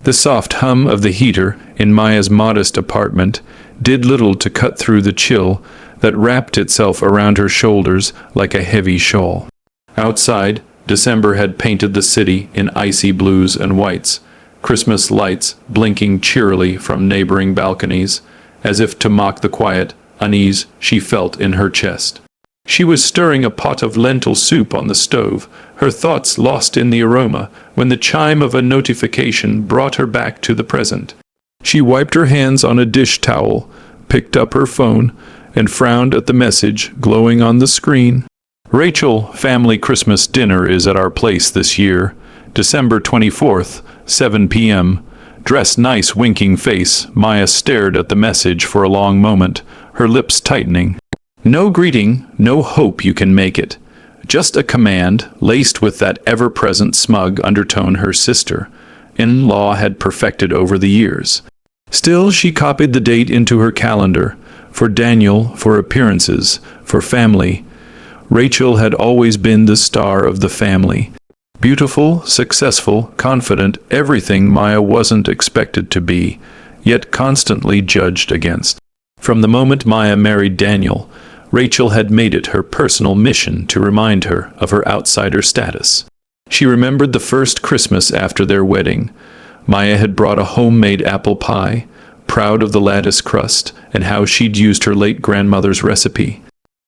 The soft hum of the heater in Maya's modest apartment did little to cut through the chill that wrapped itself around her shoulders like a heavy shawl. Outside, December had painted the city in icy blues and whites, Christmas lights blinking cheerily from neighboring balconies, as if to mock the quiet unease she felt in her chest. She was stirring a pot of lentil soup on the stove, her thoughts lost in the aroma, when the chime of a notification brought her back to the present. She wiped her hands on a dish towel, picked up her phone, and frowned at the message glowing on the screen. Rachel, family Christmas dinner is at our place this year. December 24th, 7 p.m. Dress nice winking face. Maya stared at the message for a long moment, her lips tightening. No greeting, no hope you can make it. Just a command, laced with that ever-present smug undertone her sister-in-law had perfected over the years. Still, she copied the date into her calendar. For Daniel, for appearances, for family. Rachel had always been the star of the family. Beautiful, successful, confident, everything Maya wasn't expected to be, yet constantly judged against. From the moment Maya married Daniel, Rachel had made it her personal mission to remind her of her outsider status. She remembered the first Christmas after their wedding. Maya had brought a homemade apple pie, proud of the lattice crust and how she'd used her late grandmother's recipe.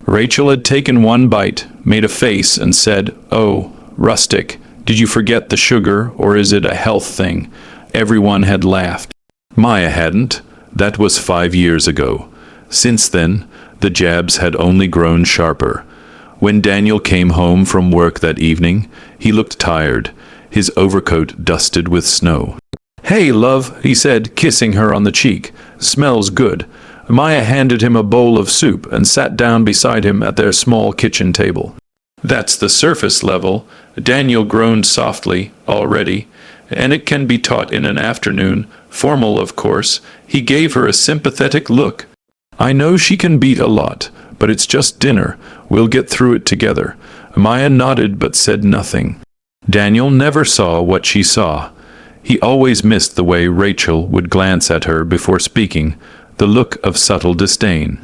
Rachel had taken one bite, made a face, and said, "Oh, rustic, did you forget the sugar, or is it a health thing?" Everyone had laughed. Maya hadn't. That was 5 years ago. Since then, the jabs had only grown sharper. When Daniel came home from work that evening, he looked tired, his overcoat dusted with snow. "Hey, love," he said, kissing her on the cheek. "Smells good." Maya handed him a bowl of soup and sat down beside him at their small kitchen table. "That's the surface level," Daniel groaned softly, "already. And it can be taught in an afternoon. Formal, of course." He gave her a sympathetic look. "I know she can beat a lot, but it's just dinner. We'll get through it together." Maya nodded but said nothing. Daniel never saw what she saw. He always missed the way Rachel would glance at her before speaking, the look of subtle disdain.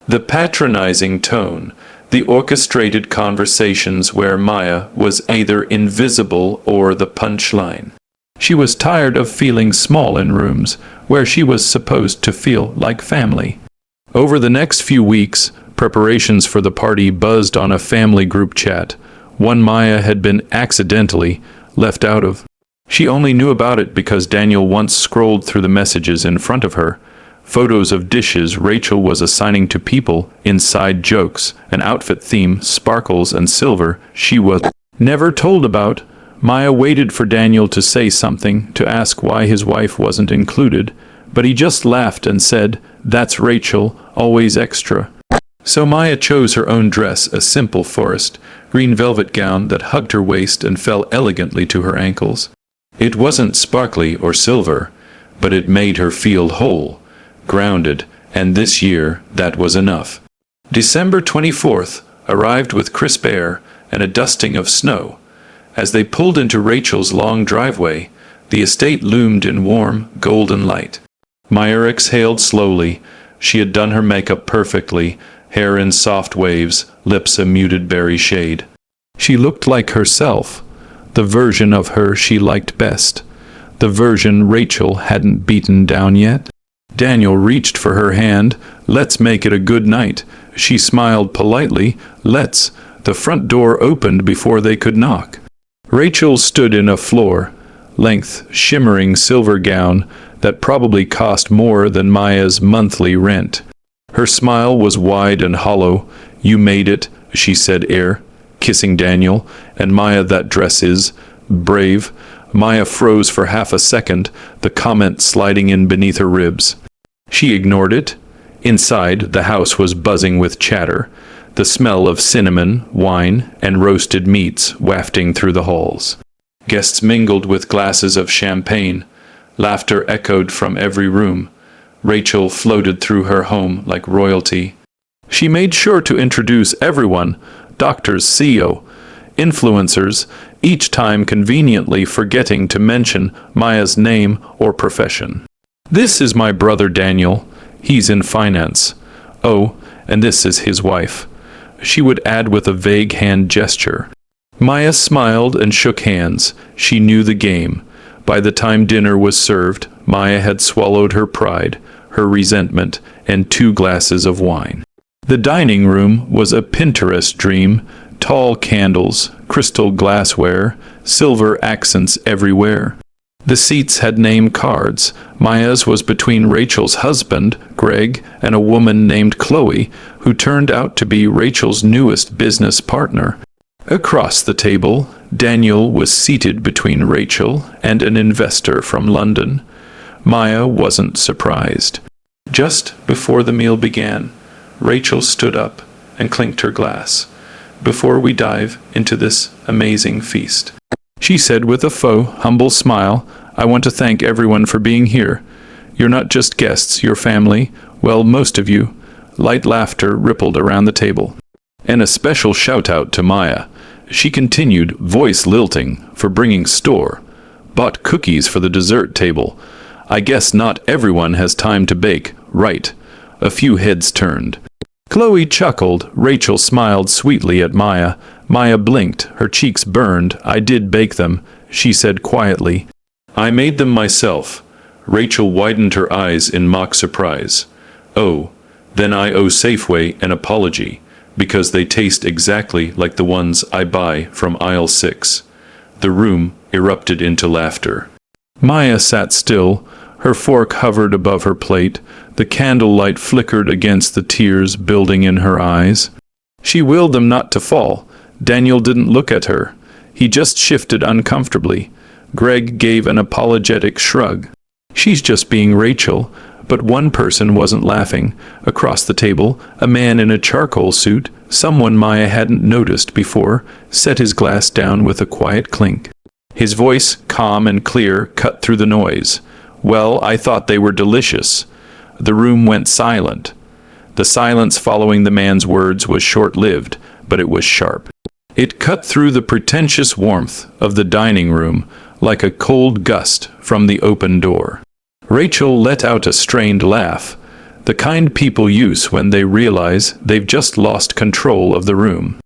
The patronizing tone, the orchestrated conversations where Maya was either invisible or the punchline. She was tired of feeling small in rooms where she was supposed to feel like family. Over the next few weeks, preparations for the party buzzed on a family group chat, one Maya had been accidentally left out of. She only knew about it because Daniel once scrolled through the messages in front of her. Photos of dishes Rachel was assigning to people, inside jokes, an outfit theme, sparkles and silver she was never told about. Maya waited for Daniel to say something, to ask why his wife wasn't included, but he just laughed and said, "That's Rachel, always extra." So Maya chose her own dress, a simple forest green velvet gown that hugged her waist and fell elegantly to her ankles. It wasn't sparkly or silver, but it made her feel whole, grounded, and this year that was enough. December 24th arrived with crisp air and a dusting of snow. As they pulled into Rachel's long driveway, the estate loomed in warm, golden light. Maya exhaled slowly. She had done her makeup perfectly, hair in soft waves, lips a muted berry shade. She looked like herself, the version of her she liked best, the version Rachel hadn't beaten down yet. Daniel reached for her hand. "Let's make it a good night." She smiled politely. "Let's." The front door opened before they could knock. Rachel stood in a floor-length, shimmering silver gown that probably cost more than Maya's monthly rent. Her smile was wide and hollow. "You made it," she said, kissing Daniel. "And Maya, that dress is brave." Maya froze for half a second, the comment sliding in beneath her ribs. She ignored it. Inside, the house was buzzing with chatter, the smell of cinnamon, wine, and roasted meats wafting through the halls. Guests mingled with glasses of champagne. Laughter echoed from every room. Rachel floated through her home like royalty. She made sure to introduce everyone, doctors, CEO, influencers, each time conveniently forgetting to mention Maya's name or profession. "This is my brother Daniel. He's in finance. Oh, and this is his wife," she would add with a vague hand gesture. Maya smiled and shook hands. She knew the game. By the time dinner was served, Maya had swallowed her pride, her resentment, and 2 glasses of wine. The dining room was a Pinterest dream. Tall candles, crystal glassware, silver accents everywhere. The seats had name cards. Maya's was between Rachel's husband, Greg, and a woman named Chloe, who turned out to be Rachel's newest business partner. Across the table, Daniel was seated between Rachel and an investor from London. Maya wasn't surprised. Just before the meal began, Rachel stood up and clinked her glass. "Before we dive into this amazing feast," she said with a faux, humble smile, "I want to thank everyone for being here. You're not just guests, you're family. Well, most of you." Light laughter rippled around the table. And a special shout-out to Maya. She continued, voice lilting, for bringing store. "Bought cookies for the dessert table. I guess not everyone has time to bake, right?" A few heads turned. Chloe chuckled. Rachel smiled sweetly at Maya. Maya blinked. Her cheeks burned. "I did bake them," she said quietly. "I made them myself." Rachel widened her eyes in mock surprise. "Oh, then I owe Safeway an apology, because they taste exactly like the ones I buy from aisle 6. The room erupted into laughter. Maya sat still. Her fork hovered above her plate. The candlelight flickered against the tears building in her eyes. She willed them not to fall. Daniel didn't look at her. He just shifted uncomfortably. Greg gave an apologetic shrug. "She's just being Rachel." But one person wasn't laughing. Across the table, a man in a charcoal suit, someone Maya hadn't noticed before, set his glass down with a quiet clink. His voice, calm and clear, cut through the noise. "Well, I thought they were delicious." The room went silent. The silence following the man's words was short-lived, but it was sharp. It cut through the pretentious warmth of the dining room like a cold gust from the open door. Rachel let out a strained laugh, the kind people use when they realize they've just lost control of the room.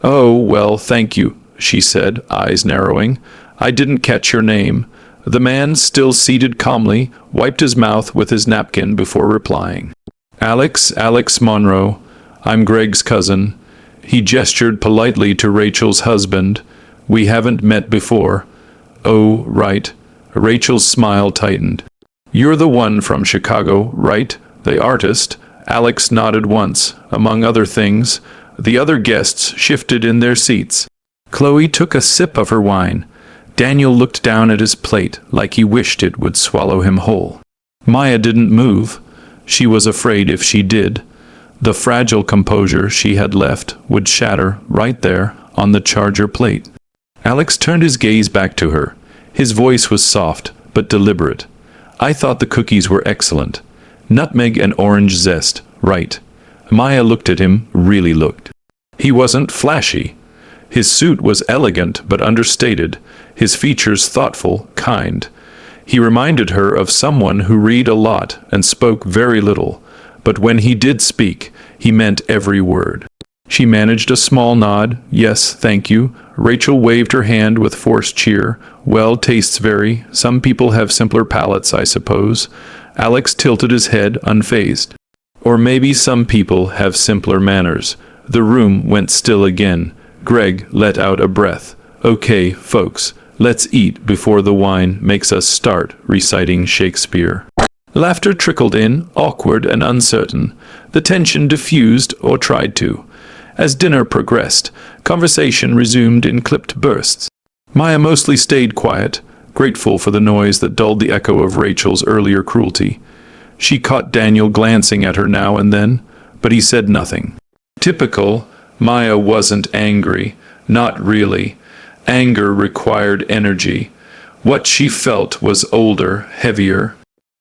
"Oh, well, thank you," she said, eyes narrowing. "I didn't catch your name." The man, still seated calmly, wiped his mouth with his napkin before replying. Alex Monroe. I'm Greg's cousin." He gestured politely to Rachel's husband. "We haven't met before." "Oh, right." Rachel's smile tightened. "You're the one from Chicago, right? The artist?" Alex nodded once. Among other things, the other guests shifted in their seats. Chloe took a sip of her wine. Daniel looked down at his plate like he wished it would swallow him whole. Maya didn't move. She was afraid if she did, the fragile composure she had left would shatter right there on the charger plate. Alex turned his gaze back to her. His voice was soft but deliberate. "I thought the cookies were excellent. Nutmeg and orange zest, right?" Maya looked at him, really looked. He wasn't flashy. His suit was elegant but understated, his features thoughtful, kind. He reminded her of someone who read a lot and spoke very little, but when he did speak, he meant every word. She managed a small nod. "Yes, thank you." Rachel waved her hand with forced cheer. "Well, tastes vary. Some people have simpler palates, I suppose." Alex tilted his head, unfazed. "Or maybe some people have simpler manners." The room went still again. Greg let out a breath. "Okay, folks, let's eat before the wine makes us start reciting Shakespeare." Laughter trickled in, awkward and uncertain. The tension diffused, or tried to. As dinner progressed, conversation resumed in clipped bursts. Maya mostly stayed quiet, grateful for the noise that dulled the echo of Rachel's earlier cruelty. She caught Daniel glancing at her now and then, but he said nothing. Typical, Maya wasn't angry. Not really. Anger required energy. What she felt was older, heavier.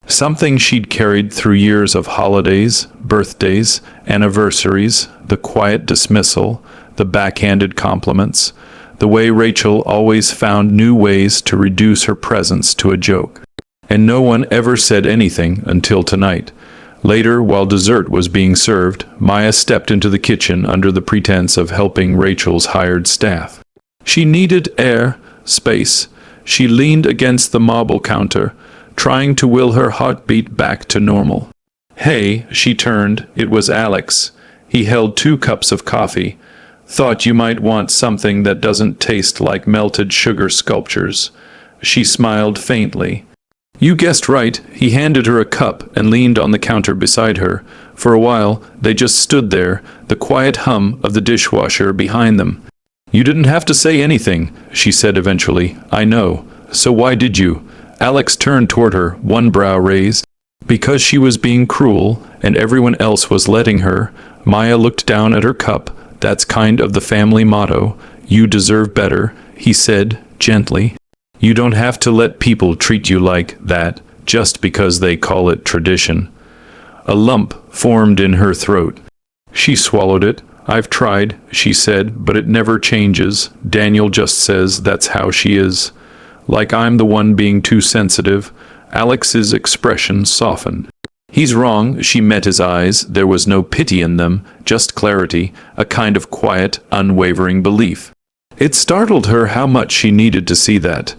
Something she'd carried through years of holidays, birthdays, anniversaries, the quiet dismissal, the backhanded compliments. the way Rachel always found new ways to reduce her presence to a joke. And no one ever said anything until tonight. Later, while dessert was being served, Maya stepped into the kitchen under the pretense of helping Rachel's hired staff. She needed air, space. She leaned against the marble counter, trying to will her heartbeat back to normal. "Hey," she turned. It was Alex. He held 2 cups of coffee. "Thought you might want something that doesn't taste like melted sugar sculptures." She smiled faintly. "You guessed right." He handed her a cup and leaned on the counter beside her. For a while, they just stood there, the quiet hum of the dishwasher behind them. "You didn't have to say anything," she said eventually. "I know. So why did you?" Alex turned toward her, one brow raised. Because she was being cruel, and everyone else was letting her. Maya looked down at her cup. "That's kind of the family motto. You deserve better," he said, gently. "You don't have to let people treat you like that, just because they call it tradition." A lump formed in her throat. She swallowed it. "I've tried," she said, "but it never changes. Daniel just says that's how she is. Like I'm the one being too sensitive." Alex's expression softened. "He's wrong." She met his eyes. There was no pity in them, just clarity, a kind of quiet, unwavering belief. It startled her how much she needed to see that.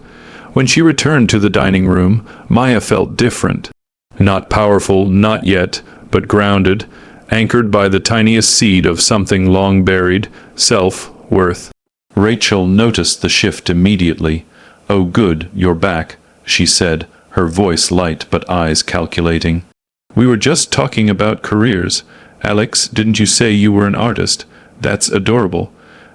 When she returned to the dining room, Maya felt different. Not powerful, not yet, but grounded, anchored by the tiniest seed of something long buried, self-worth. Rachel noticed the shift immediately. "Oh good, you're back," she said, her voice light but eyes calculating. "We were just talking about careers. Alex, didn't you say you were an artist? That's adorable."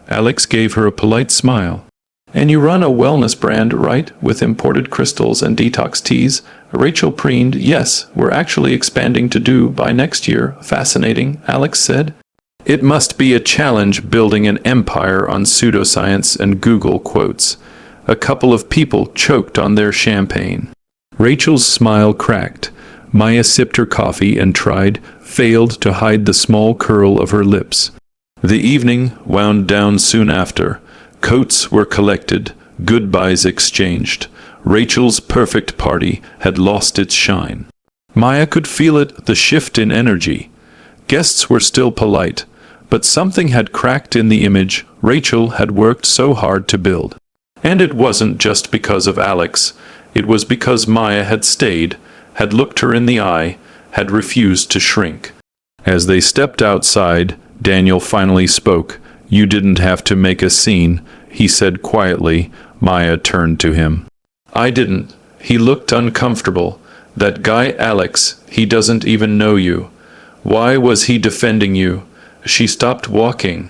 Alex gave her a polite smile. "And you run a wellness brand, right, with imported crystals and detox teas?" Rachel preened. "Yes, we're actually expanding to do by next year." "Fascinating," Alex said. "It must be a challenge building an empire on pseudoscience and Google quotes." A couple of people choked on their champagne. Rachel's smile cracked. Maya sipped her coffee and failed to hide the small curl of her lips. The evening wound down soon after. Coats were collected, goodbyes exchanged. Rachel's perfect party had lost its shine. Maya could feel it, the shift in energy. Guests were still polite, but something had cracked in the image Rachel had worked so hard to build. And it wasn't just because of Alex. It was because Maya had stayed, had looked her in the eye, had refused to shrink. As they stepped outside, Daniel finally spoke. "You didn't have to make a scene," he said quietly. Maya turned to him. "I didn't." He looked uncomfortable. "That guy Alex, he doesn't even know you. Why was he defending you?" She stopped walking.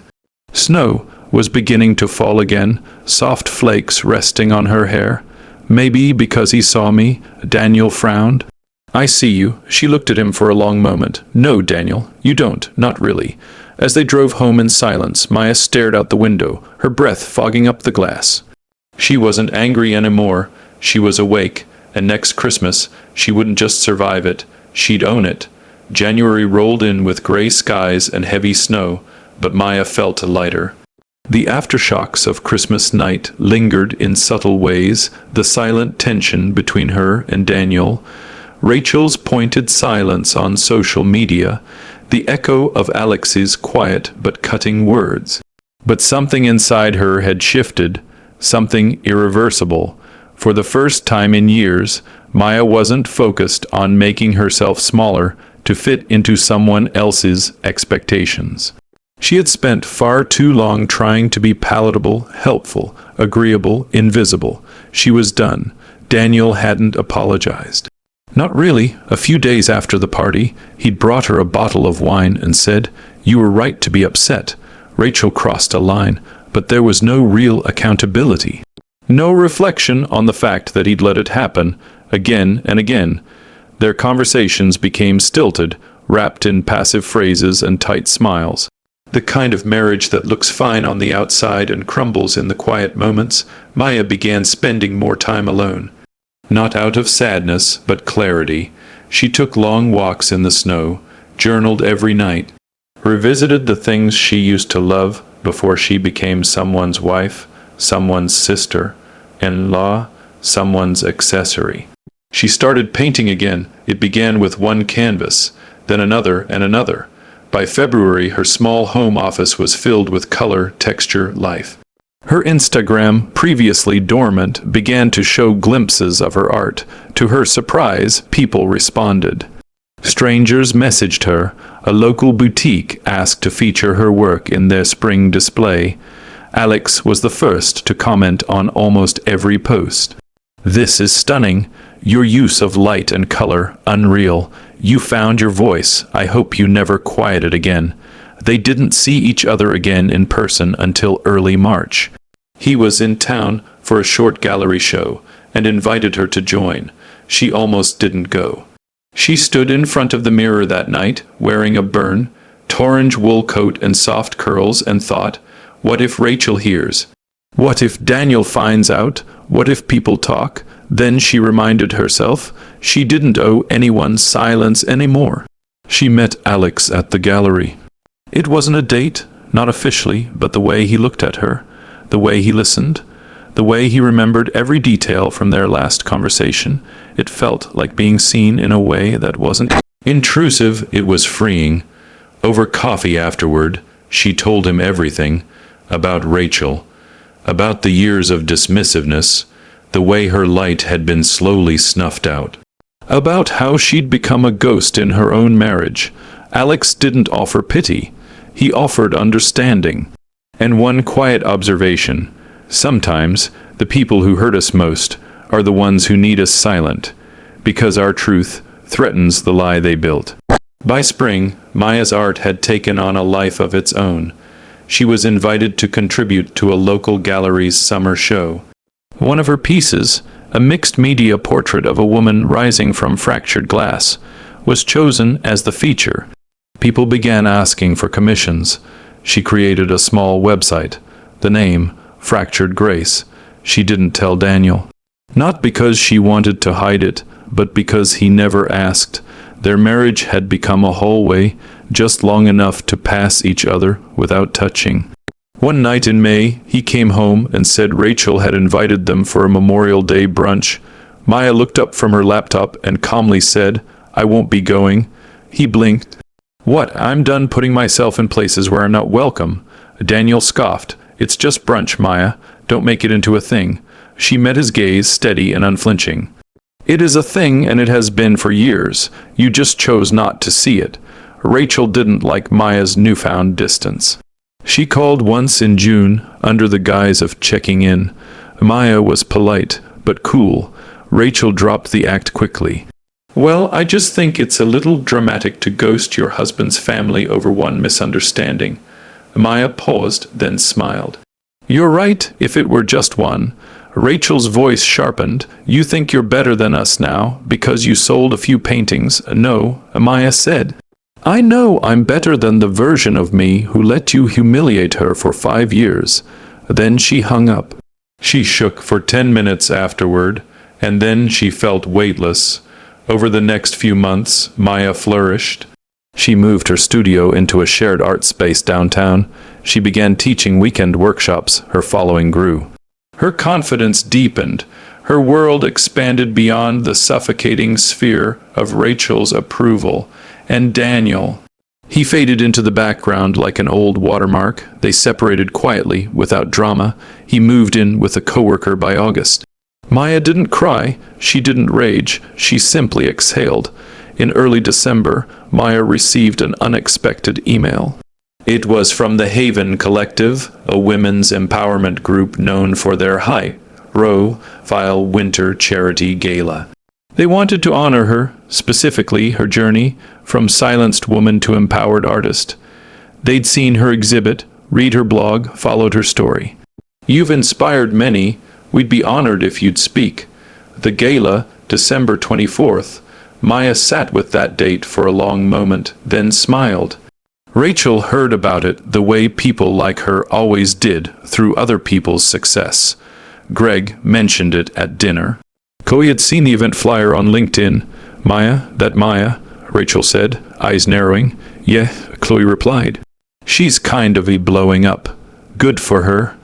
Snow was beginning to fall again, soft flakes resting on her hair. "Maybe because he saw me," Daniel frowned. "I see you." She looked at him for a long moment. "No, Daniel, you don't, not really." As they drove home in silence, Maya stared out the window, her breath fogging up the glass. She wasn't angry anymore. She was awake, and next Christmas, she wouldn't just survive it, she'd own it. January rolled in with gray skies and heavy snow, but Maya felt lighter. The aftershocks of Christmas night lingered in subtle ways, the silent tension between her and Daniel, Rachel's pointed silence on social media, the echo of Alex's quiet but cutting words. But something inside her had shifted, something irreversible. For the first time in years, Maya wasn't focused on making herself smaller to fit into someone else's expectations. She had spent far too long trying to be palatable, helpful, agreeable, invisible. She was done. Daniel hadn't apologized. Not really. A few days after the party, he'd brought her a bottle of wine and said, "You were right to be upset." Rachel crossed a line, but there was no real accountability. No reflection on the fact that he'd let it happen, again and again. Their conversations became stilted, wrapped in passive phrases and tight smiles. The kind of marriage that looks fine on the outside and crumbles in the quiet moments. Maya began spending more time alone. Not out of sadness, but clarity. She took long walks in the snow, journaled every night, revisited the things she used to love before she became someone's wife, someone's sister, in-law, someone's accessory. She started painting again. It began with one canvas, then another and another. By February, her small home office was filled with color, texture, life. Her Instagram, previously dormant, began to show glimpses of her art. To her surprise, people responded. Strangers messaged her. A local boutique asked to feature her work in their spring display. Alex was the first to comment on almost every post. "This is stunning. Your use of light and color, unreal. You found your voice. I hope you never quiet it again." They didn't see each other again in person until early March. He was in town for a short gallery show and invited her to join. She almost didn't go. She stood in front of the mirror that night, wearing a burnt orange wool coat and soft curls, and thought, what if Rachel hears? What if Daniel finds out? What if people talk? Then she reminded herself she didn't owe anyone silence anymore. She met Alex at the gallery. It wasn't a date, not officially, but the way he looked at her, the way he listened, the way he remembered every detail from their last conversation, it felt like being seen in a way that wasn't intrusive. It was freeing. Over coffee afterward, she told him everything about Rachel, about the years of dismissiveness, the way her light had been slowly snuffed out, about how she'd become a ghost in her own marriage. Alex didn't offer pity. He offered understanding. And one quiet observation: sometimes the people who hurt us most are the ones who need us silent, because our truth threatens the lie they built. By spring, Maya's art had taken on a life of its own. She was invited to contribute to a local gallery's summer show. One of her pieces, a mixed-media portrait of a woman rising from fractured glass, was chosen as the feature. People began asking for commissions. She created a small website. The name, Fractured Grace. She didn't tell Daniel. Not because she wanted to hide it, but because he never asked. Their marriage had become a hallway, just long enough to pass each other without touching. One night in May, he came home and said Rachel had invited them for a Memorial Day brunch. Maya looked up from her laptop and calmly said, "I won't be going." He blinked. "What? I'm done putting myself in places where I'm not welcome." Daniel scoffed. "It's just brunch, Maya. Don't make it into a thing." She met his gaze, steady and unflinching. "It is a thing, and it has been for years. You just chose not to see it." Rachel didn't like Maya's newfound distance. She called once in June, under the guise of checking in. Maya was polite, but cool. Rachel dropped the act quickly. "Well, I just think it's a little dramatic to ghost your husband's family over one misunderstanding." Maya paused, then smiled. "You're right, if it were just one." Rachel's voice sharpened. "You think you're better than us now, because you sold a few paintings." "No," Maya said. "I know I'm better than the version of me who let you humiliate her for 5 years." Then she hung up. She shook for 10 minutes afterward, and then she felt weightless. Over the next few months, Maya flourished. She moved her studio into a shared art space downtown. She began teaching weekend workshops. Her following grew. Her confidence deepened. Her world expanded beyond the suffocating sphere of Rachel's approval. And Daniel. He faded into the background like an old watermark. They separated quietly, without drama. He moved in with a coworker by August. Maya didn't cry. She didn't rage. She simply exhaled. In early December, Maya received an unexpected email. It was from the Haven Collective, a women's empowerment group known for their high-profile winter charity gala. They wanted to honor her, specifically her journey from silenced woman to empowered artist. They'd seen her exhibit, read her blog, followed her story. "You've inspired many. We'd be honored if you'd speak." The gala, December 24th. Maya sat with that date for a long moment, then smiled. Rachel heard about it the way people like her always did, through other people's success. Greg mentioned it at dinner. Chloe had seen the event flyer on LinkedIn. "Maya, that Maya," Rachel said, eyes narrowing. "Yeah," Chloe replied. "She's kind of blowing up. Good for her."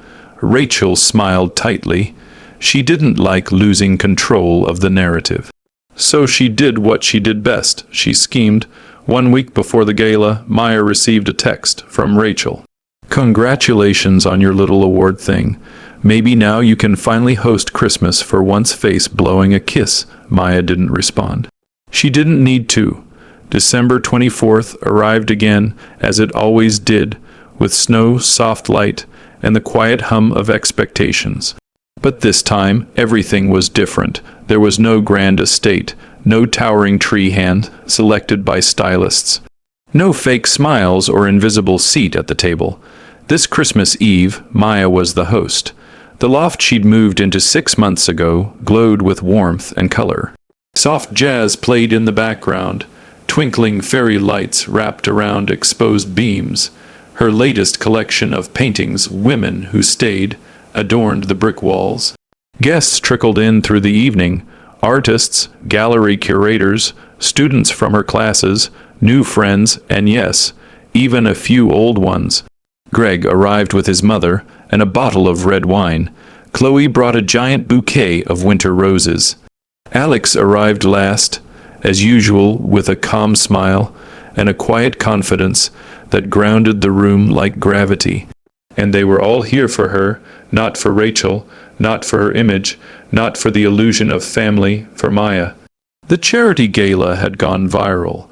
Rachel smiled tightly. She didn't like losing control of the narrative. So she did what she did best. She schemed. 1 week before the gala, Maya received a text from Rachel. "Congratulations on your little award thing. Maybe now you can finally host Christmas for once." Face blowing a kiss. Maya didn't respond. She didn't need to. December 24th arrived again, as it always did, with snow, soft light, and the quiet hum of expectations. But this time, everything was different. There was no grand estate, no towering tree hand selected by stylists, no fake smiles or invisible seat at the table. This Christmas Eve, Maya was the host. The loft she'd moved into 6 months ago glowed with warmth and color. Soft jazz played in the background, twinkling fairy lights wrapped around exposed beams. Her latest collection of paintings, Women Who Stayed, adorned the brick walls. Guests trickled in through the evening: artists, gallery curators, students from her classes, new friends, and yes, even a few old ones. Greg arrived with his mother and a bottle of red wine. Chloe brought a giant bouquet of winter roses. Alex arrived last, as usual, with a calm smile and a quiet confidence that grounded the room like gravity. And they were all here for her, not for Rachel, not for her image, not for the illusion of family, for Maya. The charity gala had gone viral.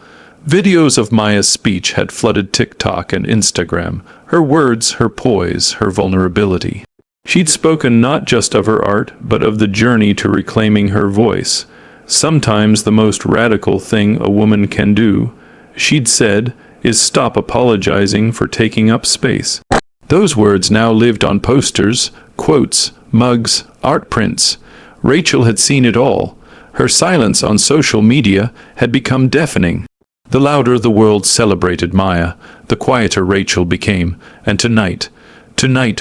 Videos of Maya's speech had flooded TikTok and Instagram. Her words, her poise, her vulnerability. She'd spoken not just of her art, but of the journey to reclaiming her voice. Sometimes the most radical thing a woman can do, she'd said, is stop apologizing for taking up space. Those words now lived on posters, quotes, mugs, art prints. Rachel had seen it all. Her silence on social media had become deafening. The louder the world celebrated Maya, the quieter Rachel became, and tonight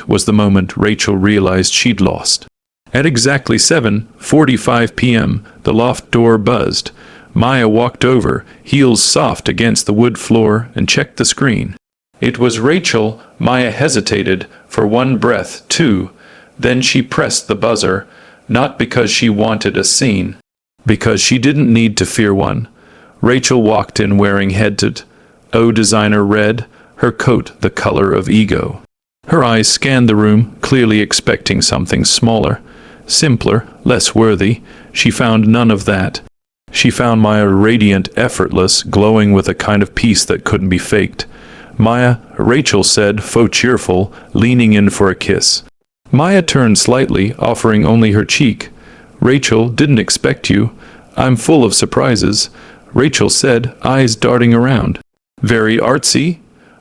was the moment Rachel realized she'd lost. At exactly 7:45 p.m., the loft door buzzed. Maya walked over, heels soft against the wood floor, and checked the screen. It was Rachel. Maya hesitated for one breath, two. Then she pressed the buzzer, not because she wanted a scene, because she didn't need to fear one. Rachel walked in wearing headed, designer red, her coat the color of ego. Her eyes scanned the room, clearly expecting something smaller, simpler, less worthy. She found none of that. She found Maya radiant, effortless, glowing with a kind of peace that couldn't be faked. "Maya," Rachel said, faux cheerful, leaning in for a kiss. Maya turned slightly, offering only her cheek. "Rachel, didn't expect you. I'm full of surprises," Rachel said, eyes darting around. "Very artsy?"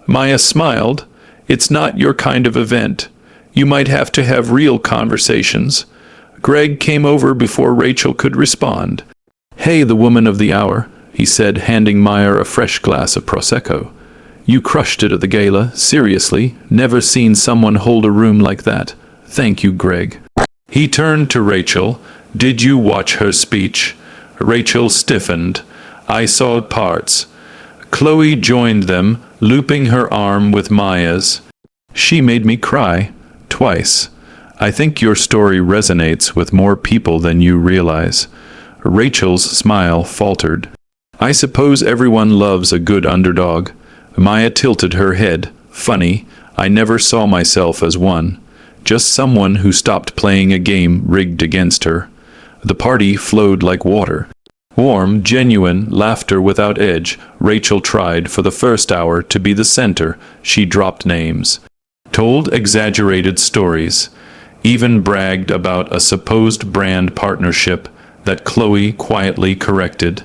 Maya smiled. "It's not your kind of event. You might have to have real conversations." Greg came over before Rachel could respond. "Hey, the woman of the hour," he said, handing Maya a fresh glass of Prosecco. "You crushed it at the gala, seriously. Never seen someone hold a room like that. Thank you, Greg." He turned to Rachel. "Did you watch her speech?" Rachel stiffened. "I saw parts." Chloe joined them, looping her arm with Maya's. "She made me cry. Twice. I think your story resonates with more people than you realize." Rachel's smile faltered. "I suppose everyone loves a good underdog." Maya tilted her head. "Funny, I never saw myself as one. Just someone who stopped playing a game rigged against her." The party flowed like water. Warm, genuine, laughter without edge. Rachel tried for the first hour to be the center. She dropped names, told exaggerated stories, even bragged about a supposed brand partnership that Chloe quietly corrected.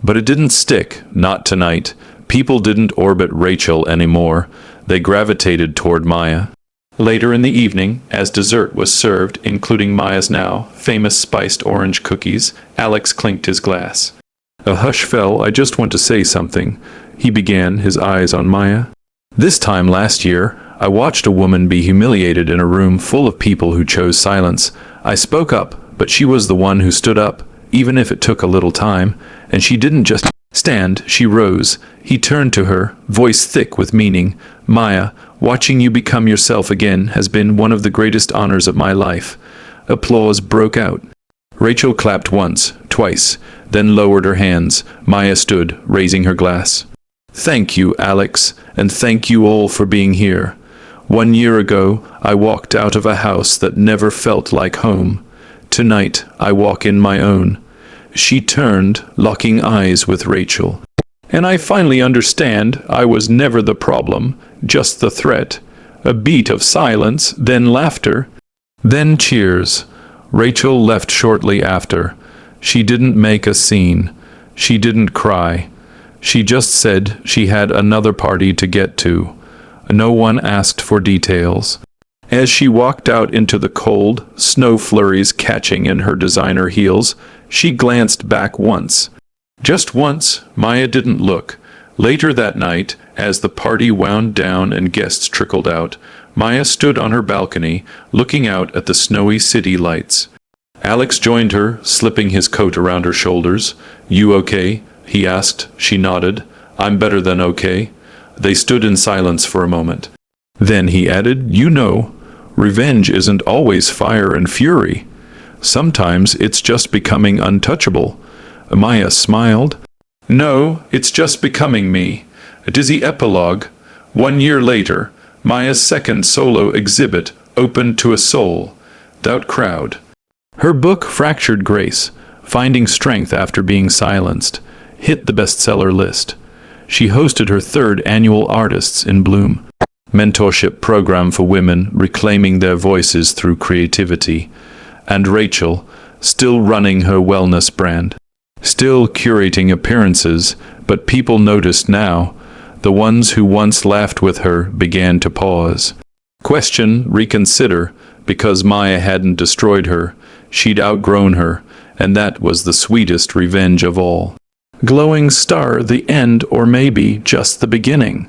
But it didn't stick, not tonight. People didn't orbit Rachel anymore. They gravitated toward Maya. Later in the evening, as dessert was served, including Maya's now famous spiced orange cookies, Alex clinked his glass. A hush fell. "I just want to say something," he began, his eyes on Maya. "This time last year, I watched a woman be humiliated in a room full of people who chose silence. I spoke up, but she was the one who stood up, even if it took a little time, and she didn't just stand, she rose." He turned to her, voice thick with meaning. "Maya, Watching you become yourself again has been one of the greatest honors of my life." Applause broke out. Rachel clapped once, twice, then lowered her hands. Maya stood, raising her glass. "Thank you, Alex, and thank you all for being here. 1 year ago, I walked out of a house that never felt like home. Tonight, I walk in my own." She turned, locking eyes with Rachel. "And I finally understand I was never the problem, just the threat." A beat of silence, then laughter, then cheers. Rachel left shortly after. She didn't make a scene. She didn't cry. She just said she had another party to get to. No one asked for details. As she walked out into the cold, snow flurries catching in her designer heels, she glanced back once. Just once. Maya didn't look. Later that night, as the party wound down and guests trickled out, Maya stood on her balcony, looking out at the snowy city lights. Alex joined her, slipping his coat around her shoulders. "You okay?" he asked. She nodded. "I'm better than okay." They stood in silence for a moment. Then he added, "You know, revenge isn't always fire and fury. Sometimes it's just becoming untouchable." Maya smiled. "No, it's just becoming me." A dizzy epilogue. 1 year later, Maya's second solo exhibit opened to a sold-out crowd. Her book, Fractured Grace, Finding Strength After Being Silenced, hit the bestseller list. She hosted her 3rd annual Artists in Bloom mentorship program for women reclaiming their voices through creativity. And Rachel, still running her wellness brand, still curating appearances, but people noticed now. The ones who once laughed with her began to pause. Question, reconsider, because Maya hadn't destroyed her. She'd outgrown her, and that was the sweetest revenge of all. Glowing star, the end, or maybe just the beginning.